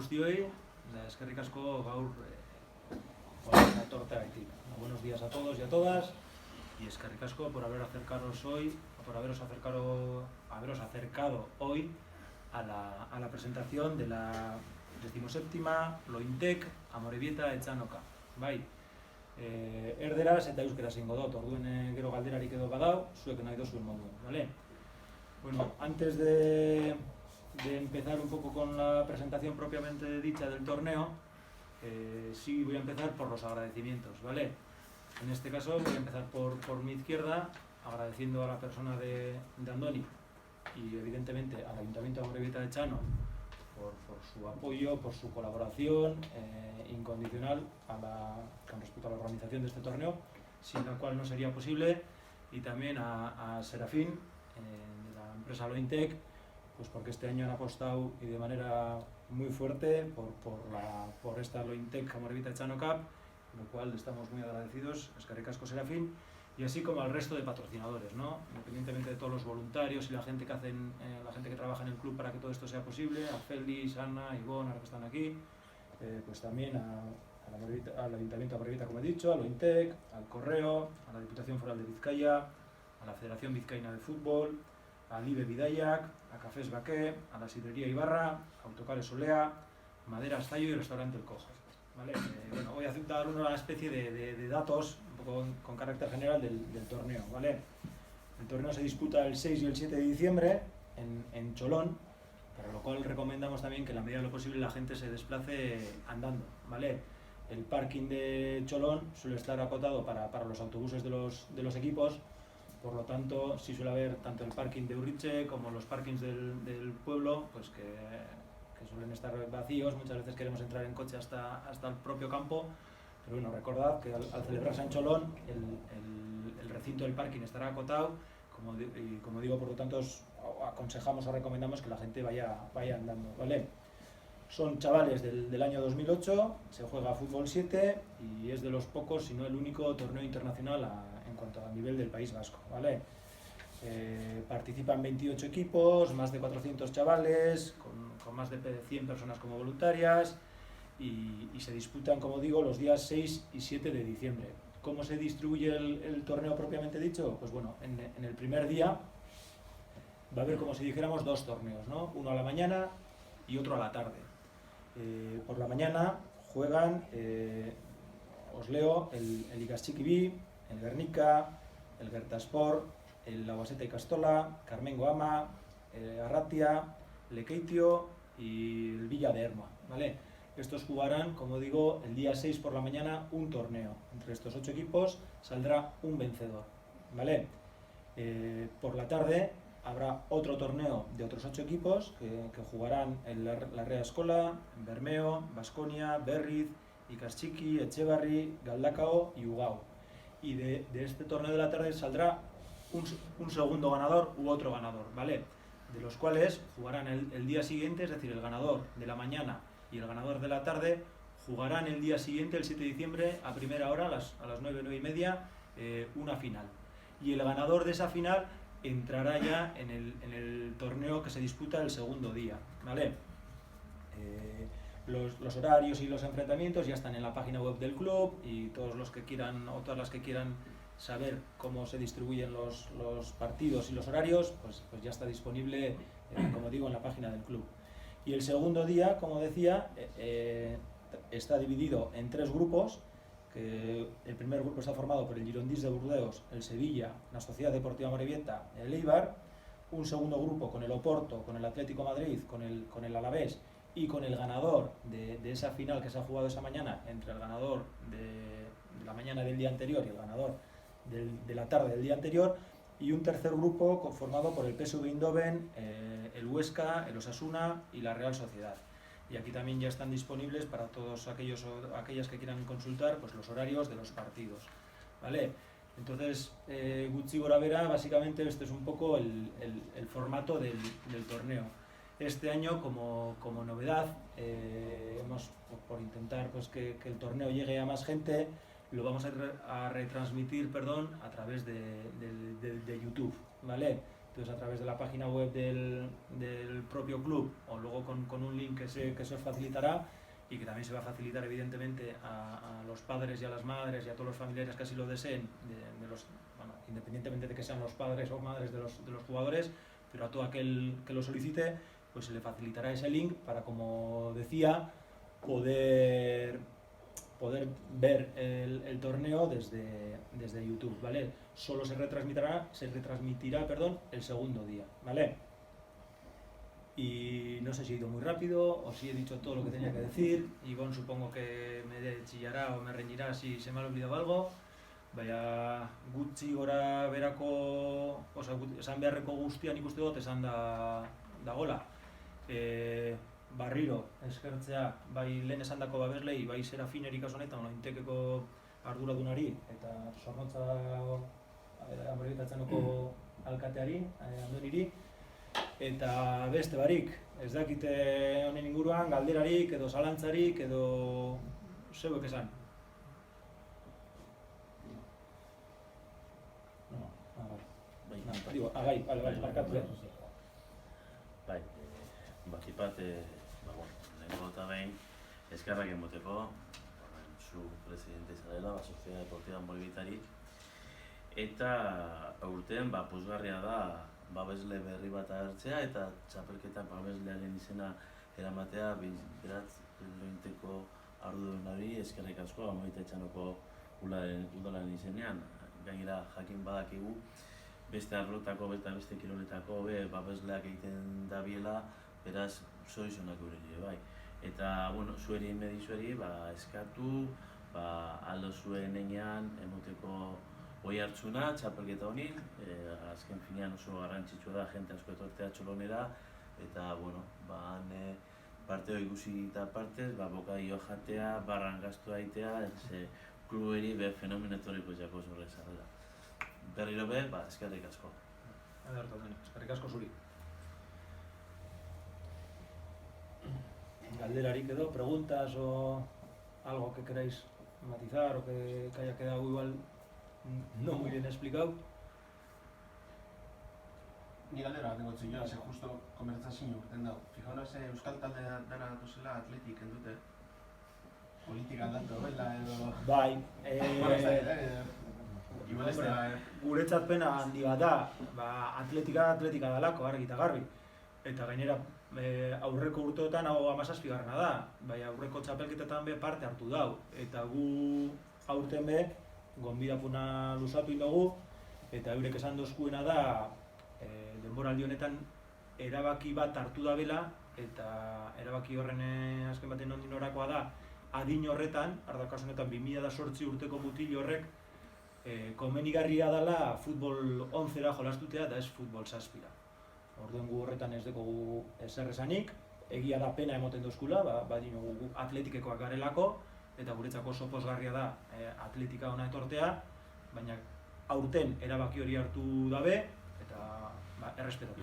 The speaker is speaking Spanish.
guztioi, eskerrik asko gaur etorteagatik. Buenos días a todos y a todas, y eskerrik asko por haberos acercado hoy a la presentación de la 17ª Lointec Amorebieta Etxanoka. Bai, erderaz eta euskeraz ingo dut, orduen gero galderarik edo badau, zuek nahi dozuen moduen, ¿vale? Bueno, antes de empezar un poco con la presentación propiamente dicha del torneo, sí voy a empezar por los agradecimientos, ¿vale? En este caso voy a empezar por mi izquierda, agradeciendo a la persona de Andoni y evidentemente al Ayuntamiento de Amorebieta Etxano por su apoyo, por su colaboración incondicional con respecto a la organización de este torneo, sin la cual no sería posible, y también a Serafín, de la empresa Lointec, pues porque este año han apostado y de manera muy fuerte por esta Lointec Amorebieta Etxano Cup, con lo cual estamos muy agradecidos, eskerrik asko Serafín, y así como al resto de patrocinadores, ¿no? Independientemente de todos los voluntarios y la gente que trabaja en el club para que todo esto sea posible, a Félix, Ana, Ivonne, ahora que están aquí, pues también al Ayuntamiento de Amorebieta, como he dicho, a Lointec, al Correo, a la Diputación Foral de Vizcaya, a la Federación Vizcaína de Fútbol, al IBE Bidaiak, a Cafés Baqué, a la Sidrería Ibarra, a Autocares Olea, Maderas Tallo y Restaurante El Cojo. ¿Vale? Bueno, voy a dar una especie de datos un poco con carácter general del torneo, ¿vale? El torneo se disputa el 6 y el 7 de diciembre en Cholón, para lo cual recomendamos también que en la medida de lo posible la gente se desplace andando, ¿vale? El parking de Cholón suele estar acotado para los autobuses de los equipos, por lo tanto sí suele haber tanto el parking de Urriche como los parkings del pueblo, pues que suelen estar vacíos. Muchas veces queremos entrar en coche hasta el propio campo, pero bueno, recordad que al celebrarse en Cholón el recinto del parking estará acotado, y como digo, por lo tanto os aconsejamos o recomendamos que la gente vaya andando, ¿vale? Son chavales del año 2008, se juega a fútbol 7 y es de los pocos, si no el único torneo internacional en cuanto a nivel del País Vasco, ¿vale? Participan 28 equipos, más de 400 chavales, con más de 100 personas como voluntarias, y se disputan, como digo, los días 6 y 7 de diciembre. ¿Cómo se distribuye el torneo propiamente dicho? Pues bueno, en el primer día va a haber, como si dijéramos, dos torneos, ¿no? Uno a la mañana y otro a la tarde. Por la mañana juegan, os leo, el Ikaschiki B, el Guernica, el Gertaspor, el Lauaseta Ikastola, Carmengo Ama, Arratia, Lekeitio y el Villa de Erma, ¿vale? Estos jugarán, como digo, el día 6 por la mañana un torneo. Entre estos 8 equipos saldrá un vencedor, ¿vale? Por la tarde habrá otro torneo de otros 8 equipos que jugarán en la Rea Escola, en Bermeo, Baskonia, Berriz, Ikaschiki, Etxebarri, Galdakao y Ugao. Y de este torneo de la tarde saldrá un segundo ganador u otro ganador, ¿vale? De los cuales jugarán el día siguiente, es decir, el ganador de la mañana y el ganador de la tarde jugarán el día siguiente, el 7 de diciembre, a primera hora, a las 9:30, una final. Y el ganador de esa final entrará ya en el torneo que se disputa el segundo día, ¿vale? Los horarios y los enfrentamientos ya están en la página web del club, y todos los que quieran o todas las que quieran saber cómo se distribuyen los partidos y los horarios, pues ya está disponible, como digo, en la página del club. Y el segundo día, como decía, está dividido en 3 grupos. Que el primer grupo está formado por el Girondins de Burdeos, el Sevilla, la Sociedad Deportiva Amorebieta, el Eibar. Un segundo grupo con el Oporto, con el Atlético Madrid, con el Alavés y con el ganador de esa final que se ha jugado esa mañana, entre el ganador de la mañana del día anterior y el ganador de la tarde del día anterior. Y un tercer grupo conformado por el PSV Eindhoven, el Huesca, el Osasuna y la Real Sociedad. Y aquí también ya están disponibles para todos aquellas que quieran consultar, pues los horarios de los partidos, ¿vale? Entonces, gutxi gorabehera, básicamente este es un poco el formato del torneo. Este año, como novedad, hemos, por intentar pues que el torneo llegue a más gente, lo vamos a retransmitir, a través de YouTube, ¿vale? Entonces, a través de la página web del propio club o luego con un link que se os facilitará y que también se va a facilitar evidentemente a los padres y a las madres y a todos los familiares que así lo deseen, independientemente de que sean los padres o madres de los jugadores, pero a todo aquel que lo solicite, pues se le facilitará ese link para, como decía, poder ver el torneo desde YouTube, ¿vale? Solo se retransmitirá el segundo día, ¿vale? Y no sé si he ido muy rápido o si he dicho todo lo que tenía que decir. Ivonne supongo que me chillará o me reñirá si se me ha olvidado algo. Baina gutxi gora berako, esan beharreko guztian ikuste dut esan dagola. Barriro eskertzea bai lehen esandako babeslei, bai Serafinerik kasu honetan Lointekeko arduradunari eta Zornotza Amorebieta-Etxanoko alkateari, Andoniri, eta beste barik, ez dakite honen inguruan galderarik edo zalantzarik edo zeuek esan. Bai, bakipat, lehenko eta behin, eskerrak emoteko, zu presidente izadela, Sociedad Deportiva Amorebitari, eta aurten pozgarria da babesle berri bat agertzea eta txapelketan babeslearen izena eramatea beratz Lointeko ardudunari eskerrik asko Amorebieta-Etxanoko udalaren izenean. Gainera jakin badakigu beste arlotako eta beste kiroletako babesleak egiten dabiela, beraz zorizonak gure bai. Eta, zueri medizueri eskatu, aldo zuen enean emoteko oi hartzuna, txapelketa honi, azken finean oso garrantzitsua da, jente asko etortea Txolonera, eta, han parteo ikusi eta partez, bokadillo jatea, barran gastu daitea, klueri fenomeno etorriko jako zorre zarela. Berriro eskerrik asko. Eskerrik asko zuri. Galderarik edo, preguntas o algo que queráis matizar o que haya quedado igual no muy bien explicado. Ni galdera bat egotzi joan, justo konbertsazio urten dago. Fijauna euskal talde dara datuzela Atletik endute. Politika aldatu bela edo... Bai, guretzat pena handi bat da, atletika dalako, argi eta garbi. Eta gainera aurreko urteotan hau 17garrena da, bai aurreko txapelketetan parte hartu dau. Eta gu aurten gonbidapuna luzatu indogu, eta eurek esan dozkuena da, denboraldi honetan erabaki bat hartu da bela, eta erabaki horren azken baten nondin orakoa da, adin horretan, ardakasun honetan 2008 urteko mutil horrek, komenigarria dela futbol 11ra jolastutea da ez futbol 7ra. Orduan gu horretan ez dugu ezer esanik, egia da pena emoten dozkula, gu atletikekoak garelako, eta guretzako oso pozgarria da atletika ona etortea, baina aurten erabaki hori hartu dabe, eta errespetatu.